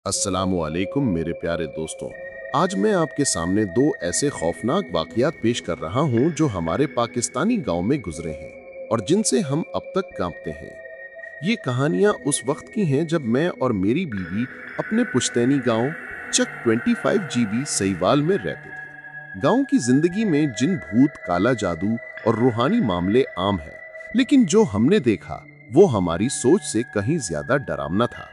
अस्सलामुअलैकुम मेरे प्यारे दोस्तों। आज मैं आपके सामने दो ऐसे खौफनाक वाक़यात पेश कर रहा हूं जो हमारे पाकिस्तानी गांव में गुजरे हैं और जिनसे हम अब तक कांपते हैं। ये कहानियां उस वक्त की हैं जब मैं और मेरी बीवी अपने पुश्तैनी गांव चक 25 जीबी सहीवाल में रहते थे। गांव की जिंदगी में जिन भूत, काला जादू और रूहानी मामले आम हैं, लेकिन जो हमने देखा वो हमारी सोच से कहीं ज्यादा डरावना था।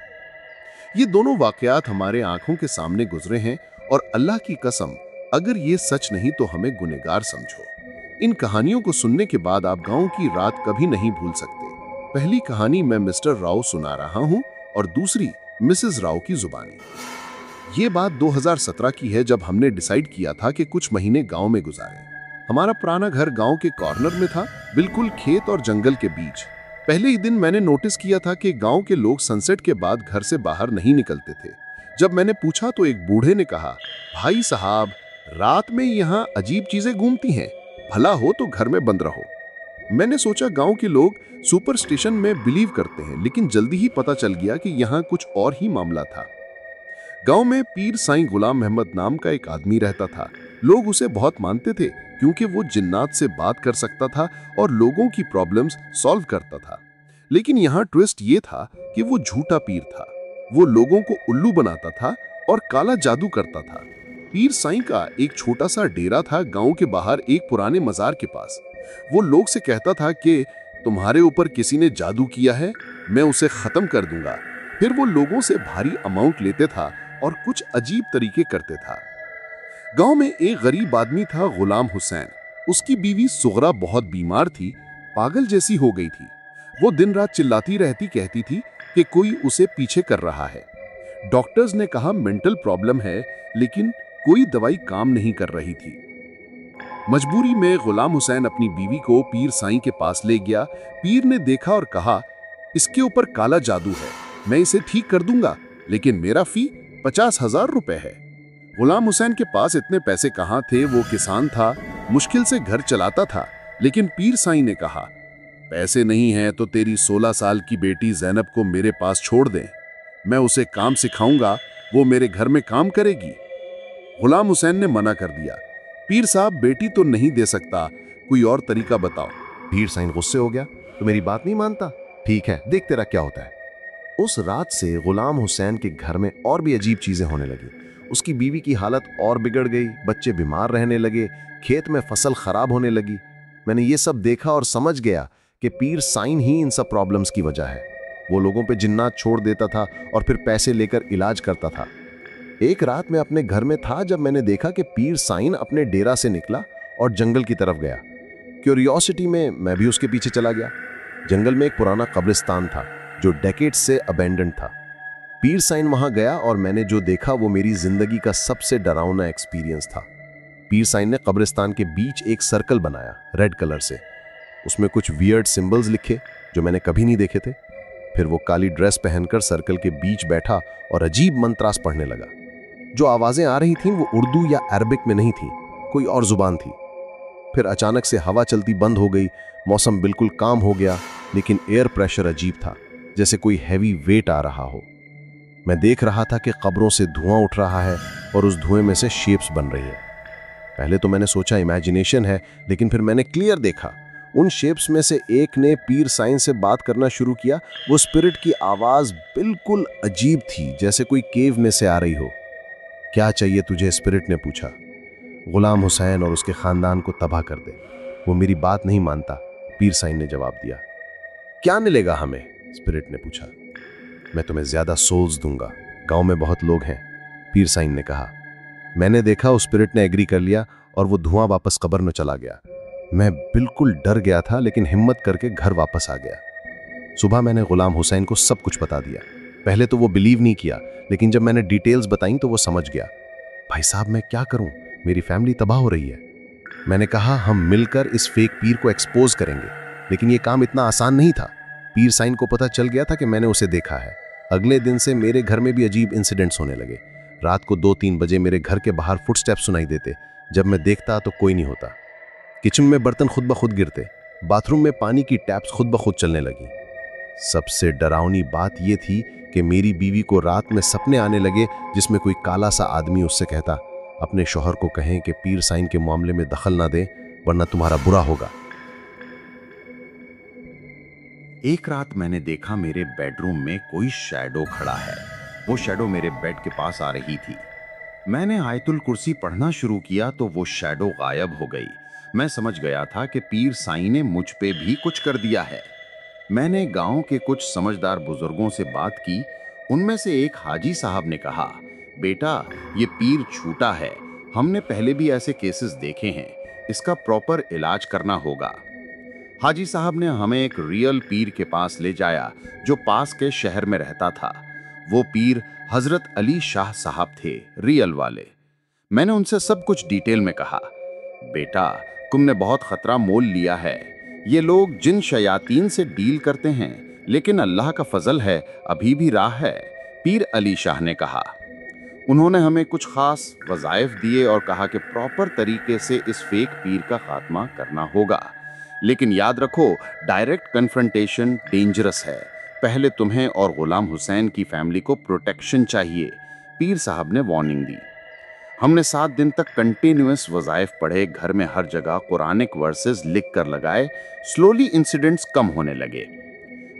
ये दोनों वाकयात हमारे आंखों के सामने गुजरे हैं और अल्लाह की कसम, अगर ये सच नहीं तो हमें गुनहगार समझो। इन कहानियों को सुनने के बाद आप गांव की रात कभी नहीं भूल सकते। पहली कहानी मैं मिस्टर राव सुना रहा हूं और दूसरी मिसेस राव की जुबानी। ये बात 2017 की है जब हमने डिसाइड किया था कि कुछ महीने गांव में गुजारें। हमारा पुराना घर गांव के कॉर्नर में था, बिल्कुल खेत और जंगल के बीच। पहले ही दिन मैंने नोटिस किया था कि गांव के लोग सनसेट के बाद घर से बाहर नहीं निकलते थे। जब मैंने पूछा तो एक बूढ़े ने कहा, भाई साहब, रात में यहाँ अजीब चीजें घूमती हैं, भला हो तो घर में बंद रहो। मैंने सोचा गांव के लोग सुपरस्टिशन में बिलीव करते हैं, लेकिन जल्दी ही पता चल गया कि यहाँ कुछ और ही मामला था। गांव में पीर साईं गुलाम अहमद नाम का एक आदमी रहता था। लोग उसे बहुत मानते थे क्योंकि वो जिन्नात से बात कर सकता था और लोगों की प्रॉब्लम्स सॉल्व करता था। लेकिन यहाँ ट्विस्ट ये था कि वो झूठा पीर था। वो लोगों को उल्लू बनाता था और काला जादू करता था। पीर साईं का एक छोटा सा डेरा था गांव के बाहर एक पुराने मजार के पास। वो लोग से कहता था कि तुम्हारे ऊपर किसी ने जादू किया है, मैं उसे खत्म कर दूंगा। फिर वो लोगों से भारी अमाउंट लेते था और कुछ अजीब तरीके करते था। गांव में एक गरीब आदमी था, गुलाम हुसैन। उसकी बीवी सुगरा बहुत बीमार थी, पागल जैसी हो गई थी। वो दिन रात चिल्लाती रहती, कहती थी कि कोई उसे पीछे कर रहा है। डॉक्टर्स ने कहा मेंटल प्रॉब्लम है, लेकिन कोई दवाई काम नहीं कर रही थी। मजबूरी में गुलाम हुसैन अपनी बीवी को पीर साईं के पास ले गया। पीर ने देखा और कहा, इसके ऊपर काला जादू है, मैं इसे ठीक कर दूंगा, लेकिन मेरा फी 50,000 रुपए है। गुलाम हुसैन के पास इतने पैसे कहाँ थे, वो किसान था, मुश्किल से घर चलाता था। लेकिन पीर साईं ने कहा, पैसे नहीं हैं तो तेरी 16 साल की बेटी जैनब को मेरे पास छोड़ दे, मैं उसे काम सिखाऊंगा, वो मेरे घर में काम करेगी। गुलाम हुसैन ने मना कर दिया, पीर साहब, बेटी तो नहीं दे सकता, कोई और तरीका बताओ। पीर साईं गुस्से हो गया, तो मेरी बात नहीं मानता? ठीक है, देख तेरा क्या होता है। उस रात से गुलाम हुसैन के घर में और भी अजीब चीजें होने लगी। उसकी बीवी की हालत और बिगड़ गई, बच्चे बीमार रहने लगे, खेत में फसल खराब होने लगी। मैंने ये सब देखा और समझ गया कि पीर साईं ही इन सब प्रॉब्लम्स की वजह है। वो लोगों पे जिन्नात छोड़ देता था और फिर पैसे लेकर इलाज करता था। एक रात मैं अपने घर में था जब मैंने देखा कि पीर साईं अपने डेरा से निकला और जंगल की तरफ गया। क्यूरियोसिटी में मैं भी उसके पीछे चला गया। जंगल में एक पुराना कब्रिस्तान था जो डेकेड्स से अबेंडन था। पीर साईं वहां गया और मैंने जो देखा वो मेरी जिंदगी का सबसे डरावना एक्सपीरियंस था। पीर साईं ने कब्रिस्तान के बीच एक सर्कल बनाया रेड कलर से। उसमें कुछ वियर्ड सिंबल्स लिखे जो मैंने कभी नहीं देखे थे। फिर वो काली ड्रेस पहनकर सर्कल के बीच बैठा और अजीब मंत्रास पढ़ने लगा। जो आवाजें आ रही थीं वो उर्दू या अरबिक में नहीं थी, कोई और जुबान थी। फिर अचानक से हवा चलती बंद हो गई, मौसम बिल्कुल काम हो गया, लेकिन एयर प्रेशर अजीब था, जैसे कोई हैवी वेट आ रहा हो। मैं देख रहा था कि कब्रों से धुआं उठ रहा है और उस धुएं में से शेप्स बन रही है। पहले तो मैंने सोचा इमेजिनेशन है, लेकिन फिर मैंने क्लियर देखा उन शेप्स में से एक ने पीर साईं से बात करना शुरू किया। वो स्पिरिट की आवाज बिल्कुल अजीब थी, जैसे कोई केव में से आ रही हो। क्या चाहिए तुझे? स्पिरिट ने पूछा। गुलाम हुसैन और उसके खानदान को तबाह कर दे, वो मेरी बात नहीं मानता, पीर साईं ने जवाब दिया। क्या मिलेगा हमें? स्पिरिट ने पूछा। मैं तुम्हें ज्यादा सोल्स दूंगा, गांव में बहुत लोग हैं, पीर साईं ने कहा। मैंने देखा उस स्पिरिट ने एग्री कर लिया और वो धुआं वापस कब्र में चला गया। मैं बिल्कुल डर गया था, लेकिन हिम्मत करके घर वापस आ गया। सुबह मैंने गुलाम हुसैन को सब कुछ बता दिया। पहले तो वो बिलीव नहीं किया, लेकिन जब मैंने डिटेल्स बताई तो वो समझ गया। भाई साहब, मैं क्या करूं, मेरी फैमिली तबाह हो रही है। मैंने कहा, हम मिलकर इस फेक पीर को एक्सपोज करेंगे, लेकिन ये काम इतना आसान नहीं था। पीर साईं को पता चल गया था कि मैंने उसे देखा है। अगले दिन से मेरे घर में भी अजीब इंसिडेंट्स होने लगे। रात को 2-3 बजे मेरे घर के बाहर फुटस्टेप्स सुनाई देते। जब मैं देखता तो कोई नहीं होता। किचन में बर्तन खुद ब खुद गिरते, बाथरूम में पानी की टैप्स खुद ब खुद चलने लगी। सबसे डरावनी बात यह थी कि कि मेरी बीवी को रात में सपने आने लगे जिसमें कोई काला सा आदमी उससे कहता, अपने शौहर को कहें कि पीर साइन के मामले में दखल ना दे वरना तुम्हारा बुरा होगा। एक रात मैंने देखा मेरे बेडरूम में कोई शैडो खड़ा है। वो शैडो मेरे बेड के पास आ रही थी। मैंने आयतुल कुर्सी पढ़ना शुरू किया तो वो शैडो गायब हो गई। मैं समझ गया था कि पीर साईं ने मुझ पे भी कुछ कर दिया है। मैंने गांव के कुछ समझदार बुजुर्गों से बात की। उनमें से एक हाजी साहब ने कहा, बेटा ये पीर झूठा है, हमने पहले भी ऐसे केसेस देखे हैं, इसका प्रॉपर इलाज करना होगा। हाजी साहब ने हमें एक रियल पीर के पास ले जाया जो पास के शहर में रहता था। वो पीर हजरत अली शाह साहब थे, रियल वाले। मैंने उनसे सब कुछ डिटेल में कहा, बेटा तुमने बहुत खतरा मोल लिया है। ये लोग जिन शयातीन से डील करते हैं, लेकिन अल्लाह का फजल है अभी भी राह है, पीर अली शाह ने कहा। उन्होंने हमें कुछ खास वज़ाइफ दिए और कहा कि प्रॉपर तरीके से इस फेक पीर का खात्मा करना होगा। लेकिन याद रखो, डायरेक्ट कन्फ्रंटेशन डेंजरस है। पहले तुम्हें और गुलाम हुसैन की फैमिली को प्रोटेक्शन चाहिए, पीर साहब ने वार्निंग दी। हमने 7 दिन तक कंटिन्यूअस वज़ाइफ पढ़े, घर में हर जगह कुरानिक वर्सेस लिख कर लगाए। स्लोली इंसिडेंट्स कम होने लगे।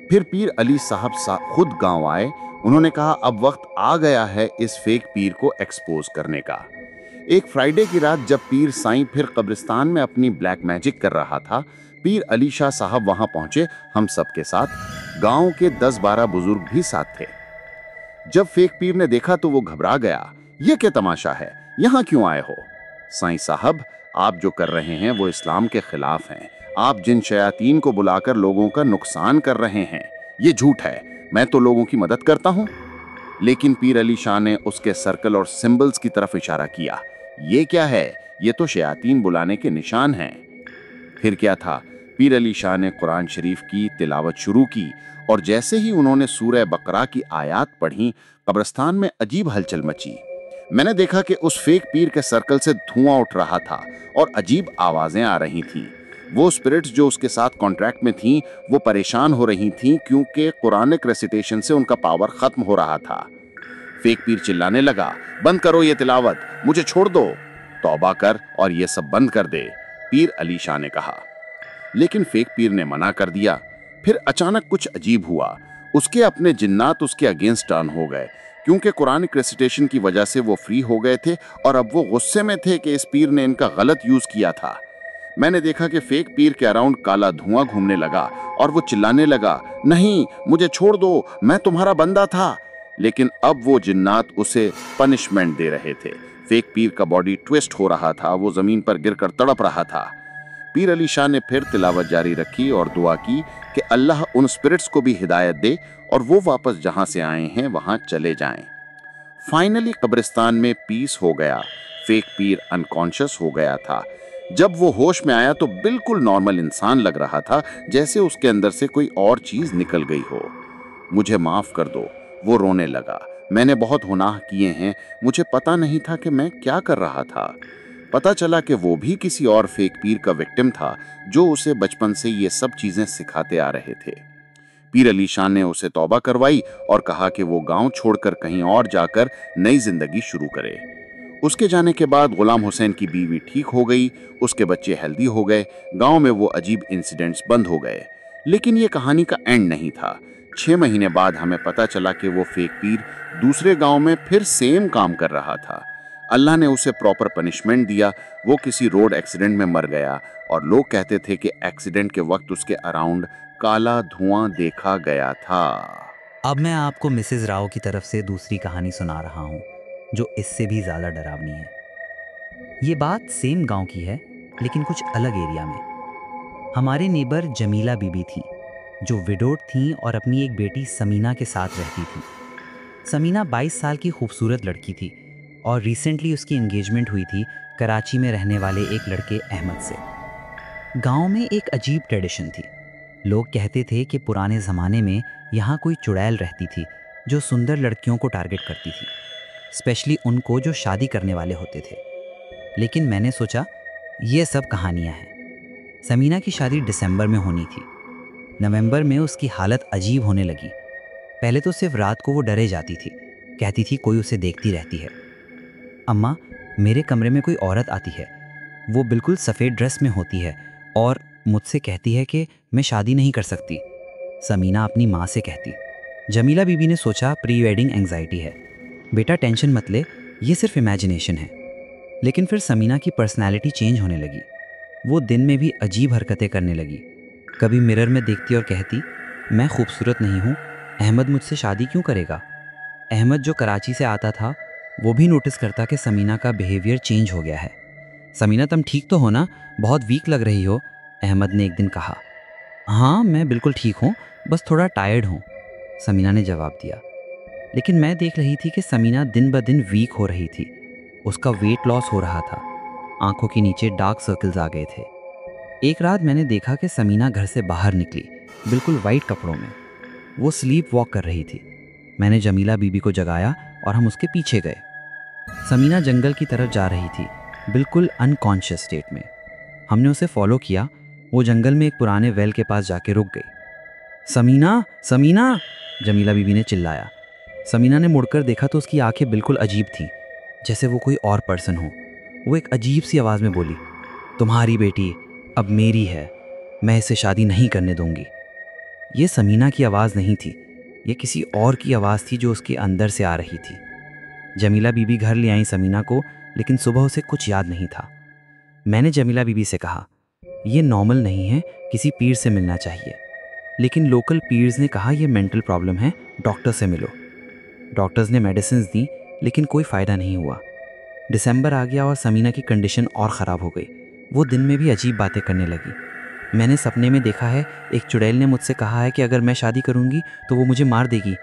फिर पीर अली साहब खुद गांव आए। उन्होंने कहा, अब वक्त आ गया है इस फेक पीर को एक्सपोज करने का। एक फ्राइडे की रात जब पीर साईं फिर कब्रिस्तान में अपनी ब्लैक मैजिक कर रहा था, पीर अली शाह साहब वहां पहुंचे, हम सबके साथ। गांव के 10-12 बुजुर्ग भी साथ थे। जब फेक पीर ने देखा तो वो घबरा गया। ये क्या तमाशा है, यहाँ क्यों आए हो? साईं साहब, आप जो कर रहे हैं वो इस्लाम के खिलाफ हैं। आप जिन शयातीन को बुलाकर लोगों का नुकसान कर रहे हैं, ये झूठ है। मैं तो लोगों की मदद करता हूँ। लेकिन पीर अली शाह ने उसके सर्कल और सिंबल्स की तरफ इशारा किया। ये क्या है? ये तो शयातीन बुलाने के निशान हैं। फिर क्या था? पीर अली शाह ने कुरान शरीफ की तिलावत शुरू की और जैसे ही उन्होंने सूरह बकरा की आयात पढ़ी, कब्रिस्तान में अजीब हलचल मची। मैंने देखा कि उस फेक पीर के सर्कल से धुआं उठ रहा था और अजीब आवाजें आ रही थीं। वो स्पिरिट्स जो उसके साथ कॉन्ट्रैक्ट में थीं, वो परेशान हो रही थीं क्योंकि कुरानिक रेसिटेशन से उनका पावर खत्म हो रहा था। फेक पीर चिल्लाने लगा, बंद करो ये तिलावत, मुझे छोड़ दो, तौबा कर और ये सब बंद कर दे, पीर अली शाह ने कहा। लेकिन फेक पीर ने मना कर दिया। फिर अचानक कुछ अजीब हुआ। उसके अपने जिन्नात उसके अगेंस्ट टर्न हो गए। क्योंकि कुरानिक रेसिटेशन की वजह से वो फ्री हो गए थे और अब वो गुस्से में थे कि इस पीर ने इनका गलत यूज किया था। मैंने देखा कि फेक पीर के अराउंड काला धुआं घूमने लगा और वो चिल्लाने लगा, नहीं मुझे छोड़ दो, मैं तुम्हारा बंदा था। लेकिन अब वो जिन्नात उसे पनिशमेंट दे रहे थे। फेक पीर का बॉडी ट्विस्ट हो रहा था, वो जमीन पर गिरकर तड़प रहा था। पीर अली शाह ने फिर तिलावत जारी रखी और दुआ की कि अल्लाह उन स्पिरिट्स को भी हिदायत दे और वो वापस जहां से आए हैं वहां चले जाएं। फाइनली कब्रिस्तान में पीस हो गया। फेक पीर अनकॉन्शियस हो गया था। जब वो होश में आया तो बिल्कुल नॉर्मल इंसान लग रहा था, जैसे उसके अंदर से कोई और चीज निकल गई हो। मुझे माफ कर दो, वो रोने लगा। मैंने बहुत गुनाह किए हैं, मुझे पता नहीं था कि मैं क्या कर रहा था। पता चला कि वो भी किसी और फेक पीर का विक्टिम था जो उसे बचपन से ये सब चीजें सिखाते आ रहे थे। पीर अली शाह ने उसे तौबा करवाई और कहा कि वो गांव छोड़कर कहीं और जाकर नई जिंदगी शुरू करे। उसके जाने के बाद गुलाम हुसैन की बीवी ठीक हो गई, उसके बच्चे हेल्दी हो गए, गांव में वो अजीब इंसिडेंट्स बंद हो गए। लेकिन ये कहानी का एंड नहीं था। 6 महीने बाद हमें पता चला कि वो फेक पीर दूसरे गांव में फिर सेम काम कर रहा था। अल्लाह ने उसे प्रॉपर पनिशमेंट दिया। वो किसी रोड एक्सीडेंट में मर गया और लोग कहते थे कि एक्सीडेंट के वक्त उसके अराउंड काला धुआं देखा गया था। अब मैं आपको मिसेस राव की तरफ से दूसरी कहानी सुना रहा हूँ, जो इससे भी ज़्यादा डरावनी है। ये बात सेम गांव की है, लेकिन कुछ अलग एरिया में। हमारे नेबर जमीला बीबी थी, जो विडोड थी और अपनी एक बेटी समीना के साथ रहती थी। समीना 22 साल की खूबसूरत लड़की थी और रिसेंटली उसकी एंगेजमेंट हुई थी कराची में रहने वाले एक लड़के अहमद से। गांव में एक अजीब ट्रेडिशन थी। लोग कहते थे कि पुराने ज़माने में यहाँ कोई चुड़ैल रहती थी जो सुंदर लड़कियों को टारगेट करती थी, स्पेशली उनको जो शादी करने वाले होते थे। लेकिन मैंने सोचा ये सब कहानियाँ हैं। समीना की शादी दिसंबर में होनी थी। नवंबर में उसकी हालत अजीब होने लगी। पहले तो सिर्फ रात को वो डरे जाती थी, कहती थी कोई उसे देखती रहती है। अम्मा, मेरे कमरे में कोई औरत आती है, वो बिल्कुल सफ़ेद ड्रेस में होती है और मुझसे कहती है कि मैं शादी नहीं कर सकती। समीना अपनी माँ से कहती। जमीला बीबी ने सोचा प्री वेडिंग एंग्जाइटी है। बेटा टेंशन मत ले, ये सिर्फ इमेजिनेशन है। लेकिन फिर समीना की पर्सनैलिटी चेंज होने लगी। वो दिन में भी अजीब हरकतें करने लगी। कभी मिरर में देखती और कहती, मैं खूबसूरत नहीं हूँ, अहमद मुझसे शादी क्यों करेगा। अहमद जो कराची से आता था वो भी नोटिस करता कि समीना का बिहेवियर चेंज हो गया है। समीना तुम ठीक तो हो ना, बहुत वीक लग रही हो, अहमद ने एक दिन कहा। हाँ मैं बिल्कुल ठीक हूँ, बस थोड़ा टायर्ड हूँ, समीना ने जवाब दिया। लेकिन मैं देख रही थी कि समीना दिन ब दिन वीक हो रही थी। उसका वेट लॉस हो रहा था, आंखों के नीचे डार्क सर्कल्स आ गए थे। एक रात मैंने देखा कि समीना घर से बाहर निकली, बिल्कुल वाइट कपड़ों में। वो स्लीप वॉक कर रही थी। मैंने जमीला बीबी को जगाया और हम उसके पीछे गए। समीना जंगल की तरफ जा रही थी, बिल्कुल अनकॉन्शियस स्टेट में। हमने उसे फॉलो किया। वो जंगल में एक पुराने वेल के पास जाके रुक गई। समीना, समीना, जमीला बीबी ने चिल्लाया। समीना ने मुड़कर देखा तो उसकी आंखें बिल्कुल अजीब थीं, जैसे वो कोई और पर्सन हो। वो एक अजीब सी आवाज़ में बोली, तुम्हारी बेटी अब मेरी है, मैं इसे शादी नहीं करने दूंगी। ये समीना की आवाज़ नहीं थी, ये किसी और की आवाज़ थी जो उसके अंदर से आ रही थी। जमीला बीबी घर ले आई समीना को, लेकिन सुबह उसे कुछ याद नहीं था। मैंने जमीला बीबी से कहा, ये नॉर्मल नहीं है, किसी पीर से मिलना चाहिए। लेकिन लोकल पीर्स ने कहा यह मेंटल प्रॉब्लम है, डॉक्टर से मिलो। डॉक्टर्स ने मेडिसिन दी, लेकिन कोई फ़ायदा नहीं हुआ। दिसंबर आ गया और समीना की कंडीशन और ख़राब हो गई। वो दिन में भी अजीब बातें करने लगी। मैंने सपने में देखा है, एक चुड़ैल ने मुझसे कहा है कि अगर मैं शादी करूंगी तो वो मुझे मार देगी।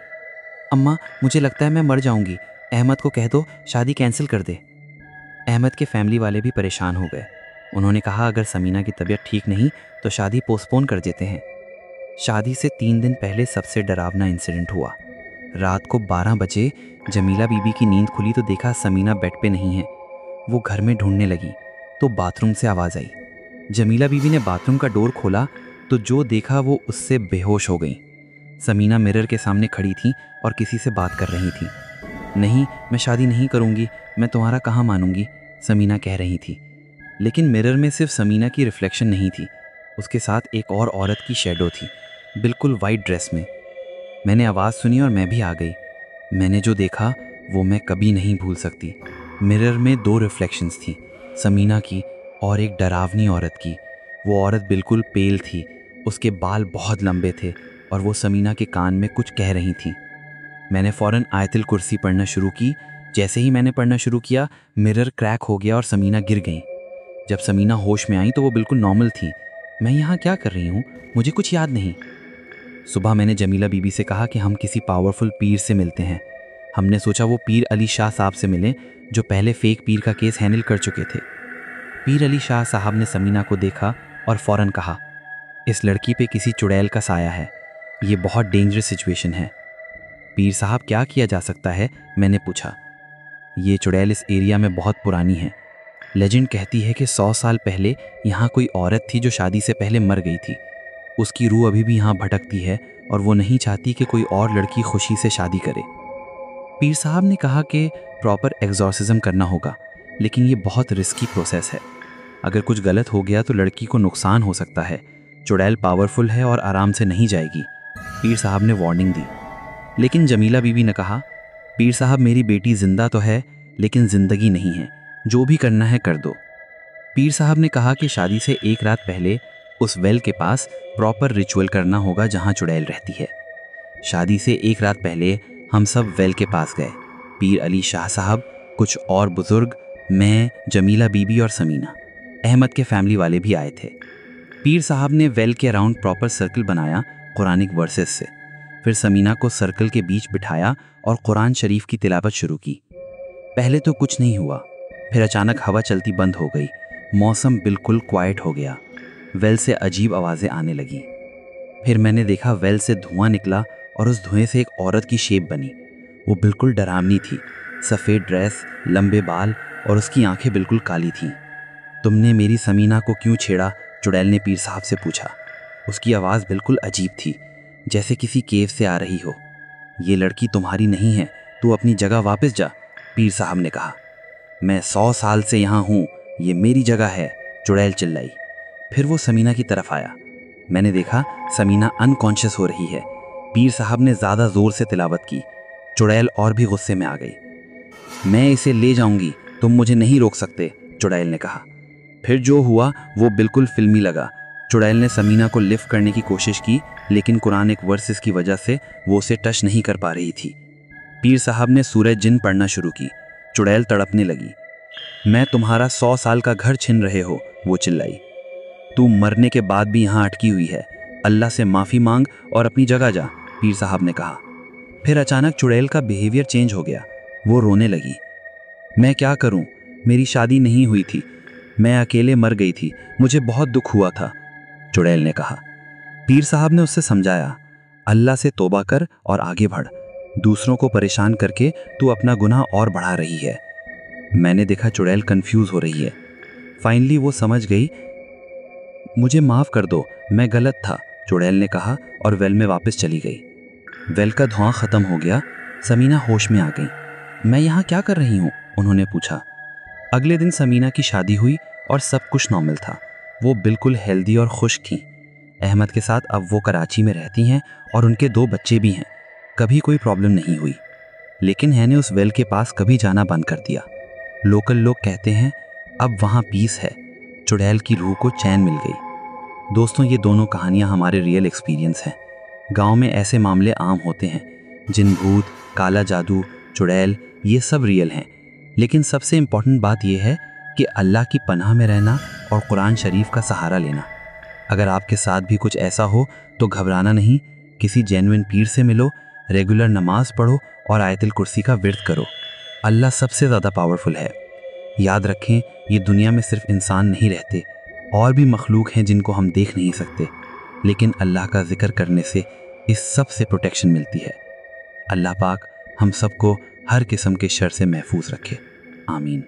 अम्मा, मुझे लगता है मैं मर जाऊंगी, अहमद को कह दो शादी कैंसिल कर दे। अहमद के फैमिली वाले भी परेशान हो गए। उन्होंने कहा अगर समीना की तबीयत ठीक नहीं तो शादी पोस्टपोन कर देते हैं। शादी से 3 दिन पहले सबसे डरावना इंसिडेंट हुआ। रात को 12 बजे जमीला बीबी की नींद खुली तो देखा समीना बेड पे नहीं है। वो घर में ढूंढने लगी तो बाथरूम से आवाज़ आई। जमीला बीबी ने बाथरूम का डोर खोला तो जो देखा वो उससे बेहोश हो गई। समीना मिरर के सामने खड़ी थी और किसी से बात कर रही थी। नहीं, मैं शादी नहीं करूंगी, मैं तुम्हारा कहाँ मानूंगी, समीना कह रही थी। लेकिन मिरर में सिर्फ समीना की रिफ्लेक्शन नहीं थी, उसके साथ एक और औरत की शैडो थी, बिल्कुल वाइट ड्रेस में। मैंने आवाज़ सुनी और मैं भी आ गई। मैंने जो देखा वो मैं कभी नहीं भूल सकती। मिरर में 2 रिफ्लेक्शंस थी, समीना की और एक डरावनी औरत की। वो औरत बिल्कुल पेल थी, उसके बाल बहुत लंबे थे और वो समीना के कान में कुछ कह रही थी। मैंने फ़ौरन आयतुल कुर्सी पढ़ना शुरू की। जैसे ही मैंने पढ़ना शुरू किया, मिरर क्रैक हो गया और समीना गिर गई। जब समीना होश में आई तो वो बिल्कुल नॉर्मल थी। मैं यहाँ क्या कर रही हूँ, मुझे कुछ याद नहीं। सुबह मैंने जमीला बीबी से कहा कि हम किसी पावरफुल पीर से मिलते हैं। हमने सोचा वो पीर अली शाह साहब से मिलें, जो पहले फेक पीर का केस हैंडल कर चुके थे। पीर अली शाह साहब ने समीना को देखा और फ़ौरन कहा, इस लड़की पे किसी चुड़ैल का साया है, ये बहुत डेंजरस सिचुएशन है। पीर साहब क्या किया जा सकता है, मैंने पूछा। ये चुड़ैल इस एरिया में बहुत पुरानी है। लेजेंड कहती है कि 100 साल पहले यहाँ कोई औरत थी जो शादी से पहले मर गई थी। उसकी रूह अभी भी यहाँ भटकती है और वो नहीं चाहती कि कोई और लड़की खुशी से शादी करे। पीर साहब ने कहा कि प्रॉपर एग्जॉर्सिज्म करना होगा, लेकिन ये बहुत रिस्की प्रोसेस है। अगर कुछ गलत हो गया तो लड़की को नुकसान हो सकता है। चुड़ैल पावरफुल है और आराम से नहीं जाएगी, पीर साहब ने वार्निंग दी। लेकिन जमीला बीबी ने कहा, पीर साहब मेरी बेटी जिंदा तो है लेकिन जिंदगी नहीं है, जो भी करना है कर दो। पीर साहब ने कहा कि शादी से 1 रात पहले उस वेल के पास प्रॉपर रिचुअल करना होगा जहाँ चुड़ैल रहती है। शादी से 1 रात पहले हम सब वेल के पास गए। पीर अली शाह साहब, कुछ और बुजुर्ग, मैं, जमीला बीबी और समीना। अहमद के फैमिली वाले भी आए थे। पीर साहब ने वेल के अराउंड प्रॉपर सर्कल बनाया कुरानिक वर्सेस से। फिर समीना को सर्कल के बीच बिठाया और कुरान शरीफ की तिलावत शुरू की। पहले तो कुछ नहीं हुआ, फिर अचानक हवा चलती बंद हो गई, मौसम बिल्कुल क्वाइट हो गया। वेल से अजीब आवाज़ें आने लगी। फिर मैंने देखा वेल से धुआं निकला और उस धुएं से एक औरत की शेप बनी। वो बिल्कुल डरावनी थी, सफ़ेद ड्रेस, लंबे बाल और उसकी आंखें बिल्कुल काली थीं। तुमने मेरी समीना को क्यों छेड़ा, चुड़ैल ने पीर साहब से पूछा। उसकी आवाज़ बिल्कुल अजीब थी, जैसे किसी केव से आ रही हो। ये लड़की तुम्हारी नहीं है, तू अपनी जगह वापस जा, पीर साहब ने कहा। मैं 100 साल से यहाँ हूँ, ये मेरी जगह है, चुड़ैल चिल्लाई। फिर वो समीना की तरफ आया। मैंने देखा समीना अनकॉन्शियस हो रही है। पीर साहब ने ज़्यादा ज़ोर से तिलावत की। चुड़ैल और भी गुस्से में आ गई। मैं इसे ले जाऊंगी, तुम मुझे नहीं रोक सकते, चुड़ैल ने कहा। फिर जो हुआ वो बिल्कुल फिल्मी लगा। चुड़ैल ने समीना को लिफ्ट करने की कोशिश की, लेकिन कुरानिक वर्सेस की वजह से वो उसे टच नहीं कर पा रही थी। पीर साहब ने सूरह जिन पढ़ना शुरू की। चुड़ैल तड़पने लगी। मैं तुम्हारा 100 साल का घर छीन रहे हो, वो चिल्लाई। तू मरने के बाद भी यहाँ अटकी हुई है, अल्लाह से माफ़ी मांग और अपनी जगह जा, पीर साहब ने कहा। फिर अचानक चुड़ैल का बिहेवियर चेंज हो गया। वो रोने लगी। मैं क्या करूं, मेरी शादी नहीं हुई थी, मैं अकेले मर गई थी, मुझे बहुत दुख हुआ था, चुड़ैल ने कहा। पीर साहब ने उससे समझाया, अल्लाह से तौबा कर और आगे बढ़, दूसरों को परेशान करके तू अपना गुनाह और बढ़ा रही है। मैंने देखा चुड़ैल कंफ्यूज हो रही है। फाइनली वो समझ गई। मुझे माफ़ कर दो, मैं गलत था, चुड़ैल ने कहा और वेल में वापस चली गई। वेल का धुआं ख़त्म हो गया। समीना होश में आ गई। मैं यहाँ क्या कर रही हूँ, उन्होंने पूछा। अगले दिन समीना की शादी हुई और सब कुछ नॉर्मल था। वो बिल्कुल हेल्दी और खुश थी। अहमद के साथ अब वो कराची में रहती हैं और उनके 2 बच्चे भी हैं। कभी कोई प्रॉब्लम नहीं हुई। लेकिन है ने उस वेल के पास कभी जाना बंद कर दिया। लोकल लोग कहते हैं अब वहाँ पीस है। चुड़ैल की रूह को चैन मिल गई। दोस्तों, ये दोनों कहानियाँ हमारे रियल एक्सपीरियंस हैं। गांव में ऐसे मामले आम होते हैं। जिन, भूत, काला जादू, चुड़ैल, ये सब रियल हैं। लेकिन सबसे इम्पॉर्टेंट बात यह है कि अल्लाह की पनाह में रहना और कुरान शरीफ का सहारा लेना। अगर आपके साथ भी कुछ ऐसा हो तो घबराना नहीं, किसी जेन्युइन पीर से मिलो, रेगुलर नमाज पढ़ो और आयतुल कुर्सी का विर्द करो। अल्लाह सबसे ज़्यादा पावरफुल है। याद रखें, ये दुनिया में सिर्फ इंसान नहीं रहते, और भी मखलूक हैं जिनको हम देख नहीं सकते, लेकिन अल्लाह का जिक्र करने से इस सब से प्रोटेक्शन मिलती है। अल्लाह पाक हम सबको हर किस्म के शर से महफूज रखे। आमीन।